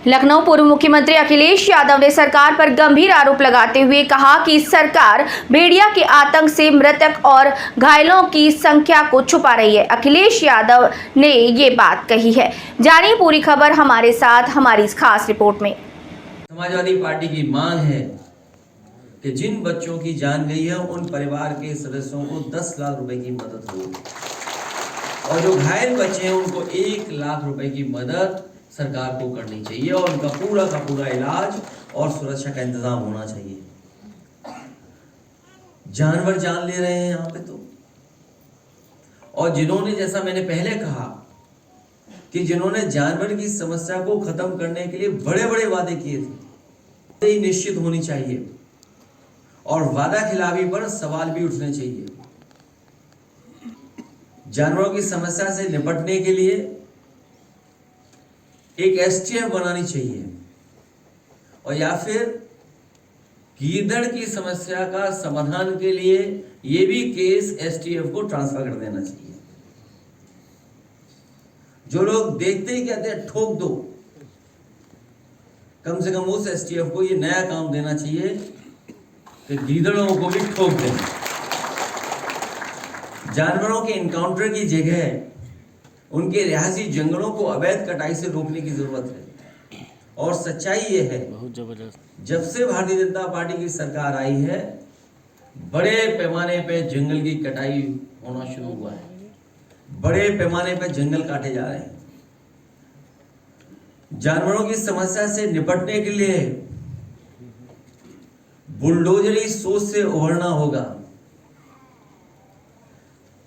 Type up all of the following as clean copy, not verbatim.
लखनऊ पूर्व मुख्यमंत्री अखिलेश यादव ने सरकार पर गंभीर आरोप लगाते हुए कहा कि सरकार भेड़िया के आतंक से मृतक और घायलों की संख्या को छुपा रही है। अखिलेश यादव ने ये बात कही है। जानिए पूरी खबर हमारे साथ हमारी इस खास रिपोर्ट में। समाजवादी पार्टी की मांग है कि जिन बच्चों की जान गई है उन परिवार के सदस्यों को 10 लाख रुपए की मदद हो, और जो घायल बच्चे हैं उनको 1 लाख रुपए की मदद सरकार को करनी चाहिए, और उनका पूरा का पूरा इलाज और सुरक्षा का इंतजाम होना चाहिए। जानवर जान ले रहे हैं यहाँ पे तो, और जिन्होंने, जैसा मैंने पहले कहा कि जिन्होंने जानवर की समस्या को खत्म करने के लिए बड़े बड़े वादे किए थे, ये निश्चित होनी चाहिए और वादा खिलाफी पर सवाल भी उठने चाहिए। जानवरों की समस्या से निपटने के लिए एक एसटीएफ बनानी चाहिए, और या फिर गीदड़ की समस्या का समाधान के लिए ये भी केस एसटीएफ को ट्रांसफर कर देना चाहिए। जो लोग देखते ही कहते हैं ठोक दो, कम से कम उस एसटीएफ को ये नया काम देना चाहिए कि गीदड़ों को भी ठोक दें। जानवरों के इनकाउंटर की जगह उनके रिहायशी जंगलों को अवैध कटाई से रोकने की जरूरत है। और सच्चाई ये है, बहुत जबरदस्त, जब से भारतीय जनता पार्टी की सरकार आई है, बड़े पैमाने पे जंगल की कटाई होना शुरू हुआ है, बड़े पैमाने पे जंगल काटे जा रहे हैं। जानवरों की समस्या से निपटने के लिए बुलडोजरी सोच से उभरना होगा।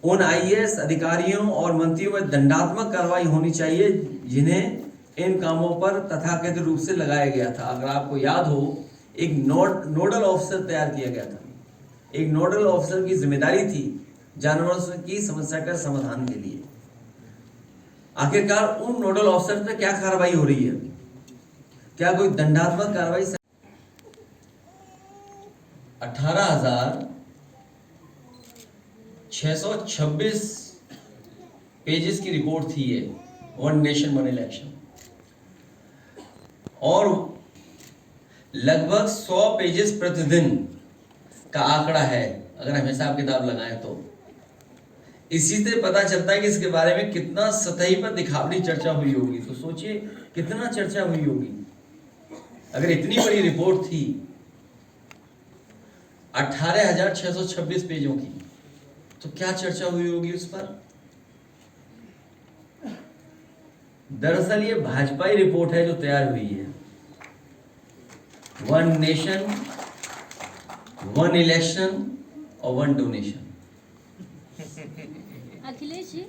उन आईएएस अधिकारियों और मंत्रियों में दंडात्मक कार्रवाई होनी चाहिए जिन्हें इन कामों पर तथाकथित रूप से लगाया गया था। अगर आपको याद हो, एक नोडल ऑफिसर तैयार किया गया था। एक नोडल ऑफिसर की जिम्मेदारी थी जानवरों की समस्या का समाधान के लिए। आखिरकार उन नोडल ऑफिसर पर क्या कार्रवाई हो रही है? क्या कोई दंडात्मक कार्रवाई? 18,626 पेजेस की रिपोर्ट थी ये, वन नेशन वन इलेक्शन, और लगभग 100 पेजेस प्रतिदिन का आंकड़ा है अगर हम हिसाब किताब लगाएं तो। इसी से पता चलता है कि इसके बारे में कितना सतही पर दिखावटी चर्चा हुई होगी। तो सोचिए कितना चर्चा हुई होगी। अगर इतनी बड़ी रिपोर्ट थी 18,626 पेजों की, तो क्या चर्चा हुई होगी उस पर? दरअसल ये भाजपाई रिपोर्ट है जो तैयार हुई है। वन नेशन वन इलेक्शन और वन डोनेशन। अखिलेश जी,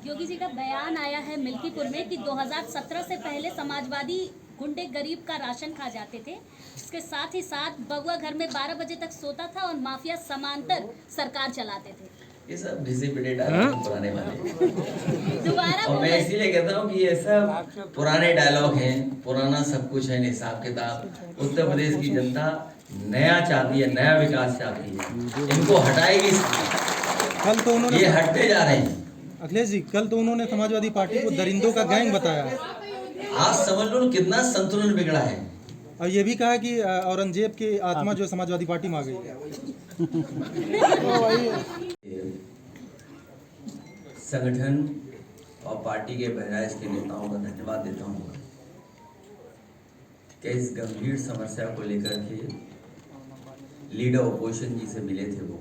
योगी जी का बयान आया है मिल्कीपुर में कि 2017 से पहले समाजवादी गुंडे गरीब का राशन खा जाते थे। इसके साथ ही साथ बगुआ घर में 12 बजे तक सोता था और माफिया समांतर सरकार चलाते थे। ये सब घिसे पिटे डायलॉग पुराने वाले। दोबारा और मैं इसीलिए कहता हूँ कि ये सब पुराने डायलॉग हैं, पुराना सब कुछ है, हिसाब किताब। उत्तर प्रदेश की जनता नया चाहती है, नया विकास चाहती है, इनको हटाएगी। कल तो उन्होंने, ये हटते जा रहे हैं। अखिलेश जी, कल तो उन्होंने समाजवादी पार्टी को दरिंदों का गैंग बताया। आज समझ लो कितना संतुलन बिगड़ा है। और ये भी कहा कि औरंगजेब की आत्मा जो समाजवादी पार्टी में आ गई है। संगठन और पार्टी के बहराइच के नेताओं का धन्यवाद देता हूँ कि इस गंभीर समस्या को लेकर के लीडर ओपोजिशन जी से मिले थे वो।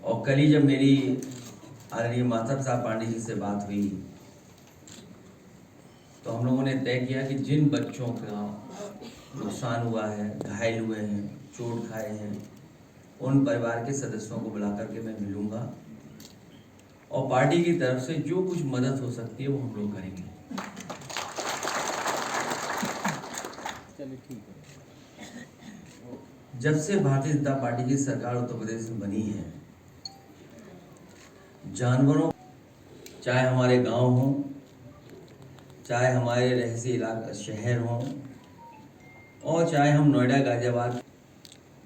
और कल ही जब मेरी आदरणीय माता साहब पांडे जी से बात हुई, तो हम लोगों ने तय किया कि जिन बच्चों का नुकसान हुआ है, घायल हुए हैं, चोट खाए हैं, उन परिवार के सदस्यों को बुला करके मैं मिलूंगा, और पार्टी की तरफ से जो कुछ मदद हो सकती है वो हम लोग करेंगे। जब से भारतीय जनता पार्टी की सरकार उत्तर प्रदेश में बनी है, जानवरों, चाहे हमारे गांव हों, चाहे हमारे रहसी इलाका शहर हों, और चाहे हम नोएडा गाजियाबाद,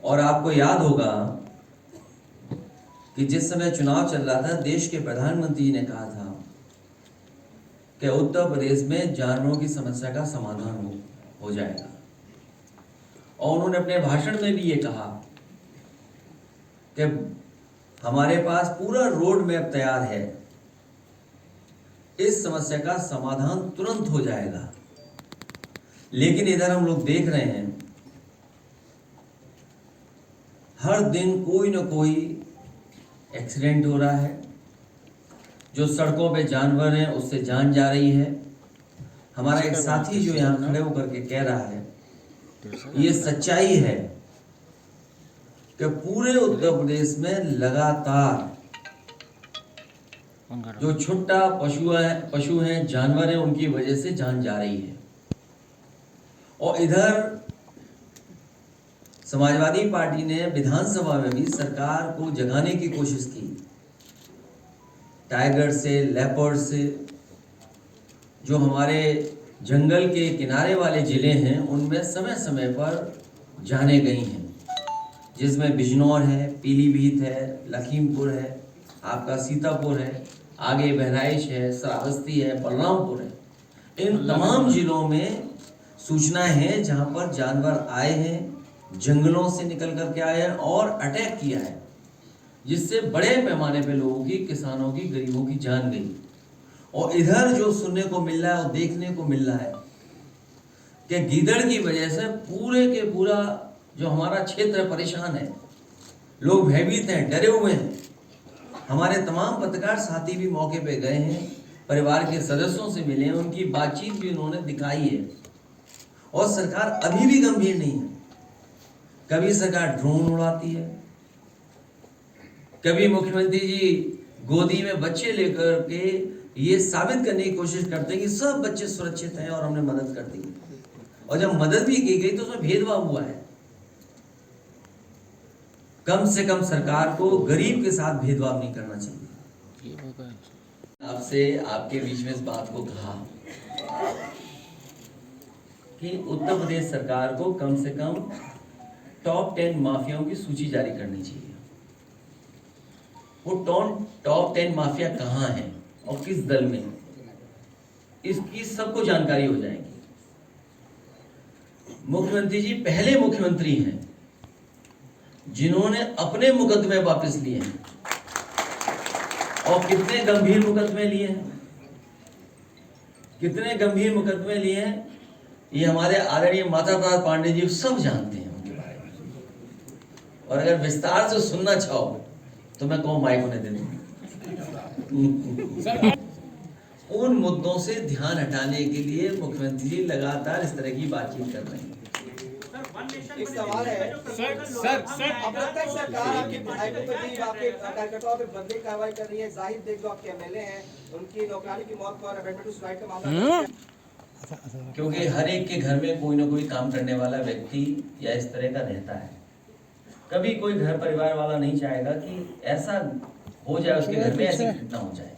और आपको याद होगा कि जिस समय चुनाव चल रहा था, देश के प्रधानमंत्री ने कहा था कि उत्तर प्रदेश में जानवरों की समस्या का समाधान हो जाएगा। और उन्होंने अपने भाषण में भी ये कहा कि हमारे पास पूरा रोड मैप तैयार है, इस समस्या का समाधान तुरंत हो जाएगा। लेकिन इधर हम लोग देख रहे हैं हर दिन कोई न कोई एक्सीडेंट हो रहा है, जो सड़कों पे जानवर हैं उससे जान जा रही है। हमारा एक साथी जो यहाँ खड़े होकर के कह रहा है, ये सच्चाई है कि पूरे उत्तर प्रदेश में लगातार जो छोटा पशु हैं, जानवर हैं, उनकी वजह से जान जा रही है। और इधर समाजवादी पार्टी ने विधानसभा में भी सरकार को जगाने की कोशिश की। टाइगर से, लेपर्ड से, जो हमारे जंगल के किनारे वाले जिले हैं उनमें समय समय पर जाने गई हैं, जिसमें बिजनौर है, पीलीभीत है, लखीमपुर है, आपका सीतापुर है, आगे बहराइच है, श्रावस्ती है, बलरामपुर है। इन तमाम जिलों में सूचनाएं हैं जहां पर जानवर आए हैं, जंगलों से निकल करके आए हैं और अटैक किया है, जिससे बड़े पैमाने पे लोगों की, किसानों की, गरीबों की जान गई। और इधर जो सुनने को मिल रहा है और देखने को मिल रहा है कि गीदड़ की वजह से पूरे के पूरा जो हमारा क्षेत्र परेशान है, लोग भयभीत हैं, डरे हुए हैं। हमारे तमाम पत्रकार साथी भी मौके पे गए हैं, परिवार के सदस्यों से मिले हैं, उनकी बातचीत भी उन्होंने दिखाई है। और सरकार अभी भी गंभीर नहीं है। कभी सरकार ड्रोन उड़ाती है, कभी मुख्यमंत्री जी गोदी में बच्चे लेकर के ये साबित करने की कोशिश करते हैं कि सब बच्चे सुरक्षित हैं और हमने मदद कर दी। और जब मदद भी की गई तो उसमें भेदभाव हुआ है। कम से कम सरकार को गरीब के साथ भेदभाव नहीं करना चाहिए। आपसे आपके बीच में इस बात को कहा कि उत्तर प्रदेश सरकार को कम से कम टॉप 10 माफियाओं की सूची जारी करनी चाहिए। वो टॉप 10 माफिया कहाँ हैं और किस दल में, इसकी सबको जानकारी हो जाएगी। मुख्यमंत्री जी पहले मुख्यमंत्री हैं जिन्होंने अपने मुकदमे वापस लिए हैं। और कितने गंभीर मुकदमे लिए हैं, कितने गंभीर मुकदमे लिए हैं, ये हमारे आदरणीय माता प्रसाद पांडे जी सब जानते हैं उनके बारे में। और अगर विस्तार से सुनना चाहो तो मैं कहूँ माइक उन्हें दे दूं। उन मुद्दों से ध्यान हटाने के लिए मुख्यमंत्री जी लगातार इस तरह की बातचीत कर रहे हैं। एक सवाल है सर अब तक सरकार आपके विधायकों पे भी, आपके कार्यकर्ताओं पे बदले कार्रवाई कर रही है। जाहिर देख लो आपके एमएलए हैं, उनकी नौकरानी की मौत पर अमेंडमेंट टू सुसाइड का मामला, क्योंकि हर एक के घर में कोई ना कोई काम करने वाला व्यक्ति या इस तरह का रहता है। कभी कोई घर परिवार वाला नहीं चाहेगा कि ऐसा हो जाए, उसके घर में ऐसी घटना हो जाए।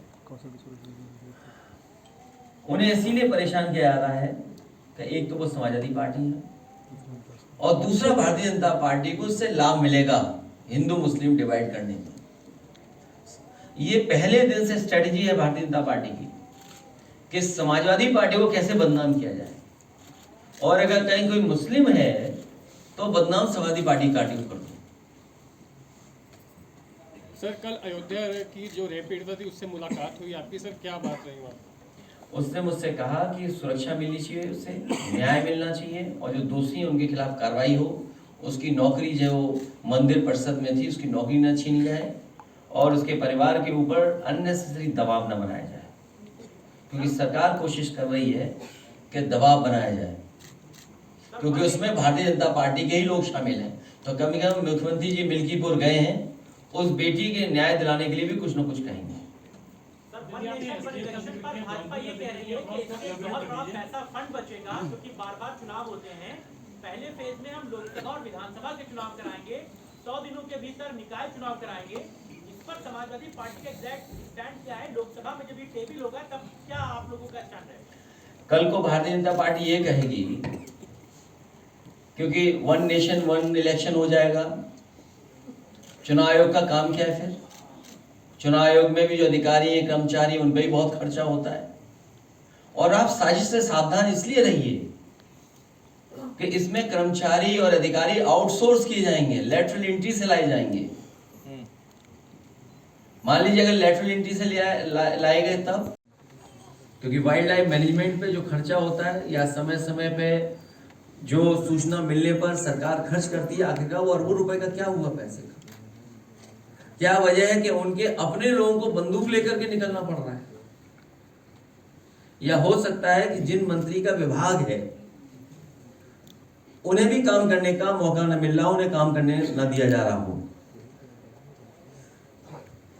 उन्हें इसीलिए परेशान किया जा रहा है कि एक तो वो समाजवादी पार्टी है और दूसरा भारतीय जनता पार्टी को इससे लाभ मिलेगा हिंदू मुस्लिम डिवाइड करने में। ये पहले दिन से स्ट्रेटजी है भारतीय जनता पार्टी की कि समाजवादी पार्टी को कैसे बदनाम किया जाए, और अगर कहीं कोई मुस्लिम है तो बदनाम समाजवादी पार्टी का कर दो। सर कल अयोध्या की जो रेप पीड़िता थी उससे मुलाकात हुई आपकी, सर क्या बात रही वहाँ? उसने मुझसे कहा कि सुरक्षा मिलनी चाहिए, उसे न्याय मिलना चाहिए और जो दोषी हैं उनके खिलाफ कार्रवाई हो। उसकी नौकरी जो मंदिर परिषद में थी उसकी नौकरी न छीनी जाए और उसके परिवार के ऊपर अननेसेसरी दबाव न बनाया जाए, क्योंकि सरकार कोशिश कर रही है कि दबाव बनाया जाए, क्योंकि उसमें भारतीय जनता पार्टी के ही लोग शामिल हैं। तो कम से कम मुख्यमंत्री जी मिल्कीपुर गए हैं, उस बेटी के न्याय दिलाने के लिए भी कुछ न कुछ कहेंगे। भाजपा ये कह रही है कि इससे बहुत बड़ा पैसा फंड बचेगा, क्योंकि बार-बार चुनाव होते हैं। पहले फेज में हम लोकसभा और विधानसभा के चुनाव कराएंगे, 100 दिनों के भीतर निकाय चुनाव कराएंगे। इस पर समाजवादी पार्टी का एग्जैक्ट स्टैंड क्या है? लोकसभा में जब ये टेबल होगा तब क्या आप लोगों का स्टैंड है? कल को भारतीय जनता पार्टी ये कहेगी, क्योंकि 1 नेशन 1 इलेक्शन हो जाएगा। चुनाव आयोग का काम क्या है फिर? चुनाव आयोग में भी जो अधिकारी हैं, कर्मचारी, उन पर भी बहुत खर्चा होता है और आप साजिश से सावधान इसलिए रहिए कि इसमें कर्मचारी और अधिकारी आउटसोर्स किए जाएंगे, लेटरल एंट्री से लाए जाएंगे। मान लीजिए अगर लेटरल एंट्री से लाए गए तब, क्योंकि वाइल्ड लाइफ मैनेजमेंट पे जो खर्चा होता है या समय समय पे जो सूचना मिलने पर सरकार खर्च करती है, आखिरकार वो अरबों रुपए का क्या हुआ पैसे का? क्या वजह है कि उनके अपने लोगों को बंदूक लेकर के निकलना पड़ रहा है? या हो सकता है कि जिन मंत्री का विभाग है उन्हें भी काम करने का मौका न मिल रहा, उन्हें काम करने न दिया जा रहा हो।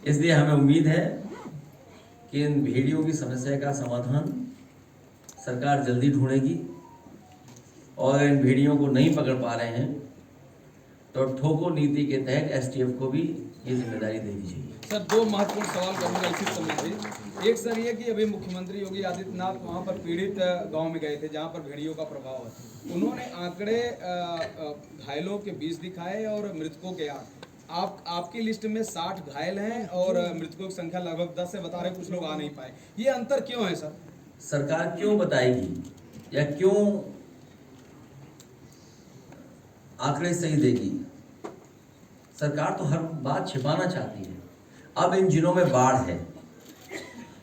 इसलिए हमें उम्मीद है कि इन भेड़ियों की समस्या का समाधान सरकार जल्दी ढूंढेगी और इन भेड़ियों को नहीं पकड़ पा रहे हैं तो ठोको नीति के तहत एसटीएफ को भी ये जिम्मेदारी देनी चाहिए। सर, दो महत्वपूर्ण सवाल करूंगा इसी संबंधी। एक सर ये कि अभी मुख्यमंत्री योगी आदित्यनाथ वहां पर पीड़ित गांव में गए थे जहां पर भेड़ियों का प्रभाव है। उन्होंने आंकड़े घायलों के 20 दिखाए और मृतकों के 8। आपकी लिस्ट में 60 घायल हैं और मृतकों की संख्या लगभग 10 से बता रहे, कुछ लोग आ नहीं पाए। ये अंतर क्यों है सर? सरकार क्यों बताएगी या क्यों आंकड़े सही देगी? सरकार तो हर बात छिपाना चाहती है। अब इन जिलों में बाढ़ है,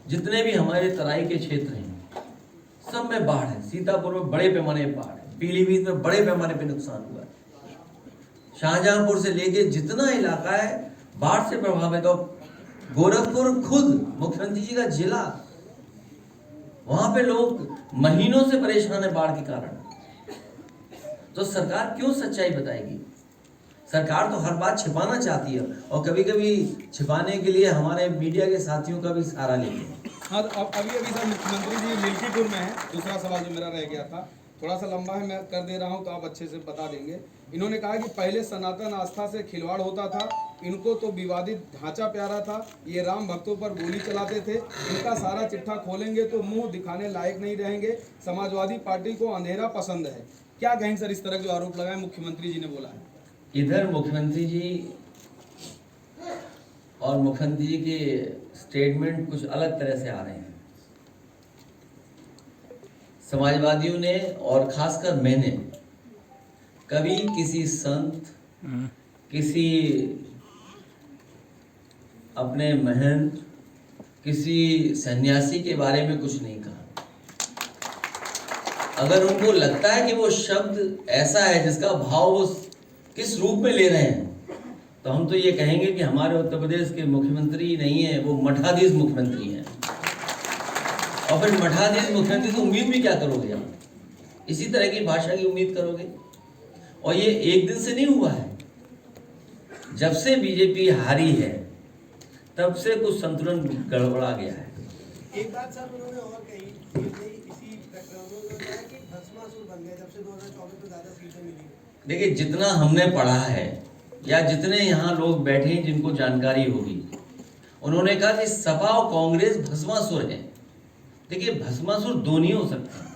जितने भी हमारे तराई के क्षेत्र हैं सब में बाढ़ है। सीतापुर में बड़े पैमाने पर बाढ़ है, पीलीभीत में बड़े पैमाने पर नुकसान हुआ है, शाहजहांपुर से लेके जितना इलाका है बाढ़ से प्रभावित। और गोरखपुर खुद मुख्यमंत्री जी का जिला, वहां पे लोग महीनों से परेशान है बाढ़ के कारण। तो सरकार क्यों सच्चाई बताएगी? सरकार तो हर बात छिपाना चाहती है और कभी कभी छिपाने के लिए हमारे मीडिया के साथियों का भी सहारा लेते हैं। हाँ, तो अभी सर मुख्यमंत्री जी मिल्कीपुर में है। दूसरा सवाल जो मेरा रह गया था, थोड़ा सा लंबा है, मैं कर दे रहा हूँ तो आप अच्छे से बता देंगे। इन्होंने कहा कि पहले सनातन आस्था से खिलवाड़ होता था, इनको तो विवादित ढांचा प्यारा था, ये राम भक्तों पर गोली चलाते थे, इनका सारा चिट्ठा खोलेंगे तो मुंह दिखाने लायक नहीं रहेंगे, समाजवादी पार्टी को अंधेरा पसंद है। क्या कहेंगे सर इस तरह के आरोप लगाए मुख्यमंत्री जी ने बोला है? इधर मुख्यमंत्री जी और मुख्यमंत्री जी के स्टेटमेंट कुछ अलग तरह से आ रहे हैं। समाजवादियों ने और खासकर मैंने कभी किसी संत, किसी अपने महंत, किसी सन्यासी के बारे में कुछ नहीं कहा। अगर उनको लगता है कि वो शब्द ऐसा है जिसका भाव वो किस रूप में ले रहे हैं, तो हम तो ये कहेंगे कि हमारे उत्तर प्रदेश के मुख्यमंत्री नहीं है, वो मठाधीश मुख्यमंत्री हैं। और फिर मठाधीश मुख्यमंत्री तो उम्मीद भी क्या करोगे आप? इसी तरह की भाषा की उम्मीद करोगे? और ये एक दिन से नहीं हुआ है। जब से बीजेपी हारी है तब से कुछ संतुलन गड़बड़ा गया है। एक बात सर उन्होंने और कही इसी कि भस्मासुर बन गए जब से 2024 में ज्यादा सीटें मिली। देखिए, जितना हमने पढ़ा है या जितने यहाँ लोग बैठे हैं जिनको जानकारी होगी, उन्होंने कहा कि सपा और कांग्रेस भस्मासुर है। देखिए, भस्मासुर दो नहीं हो सकते।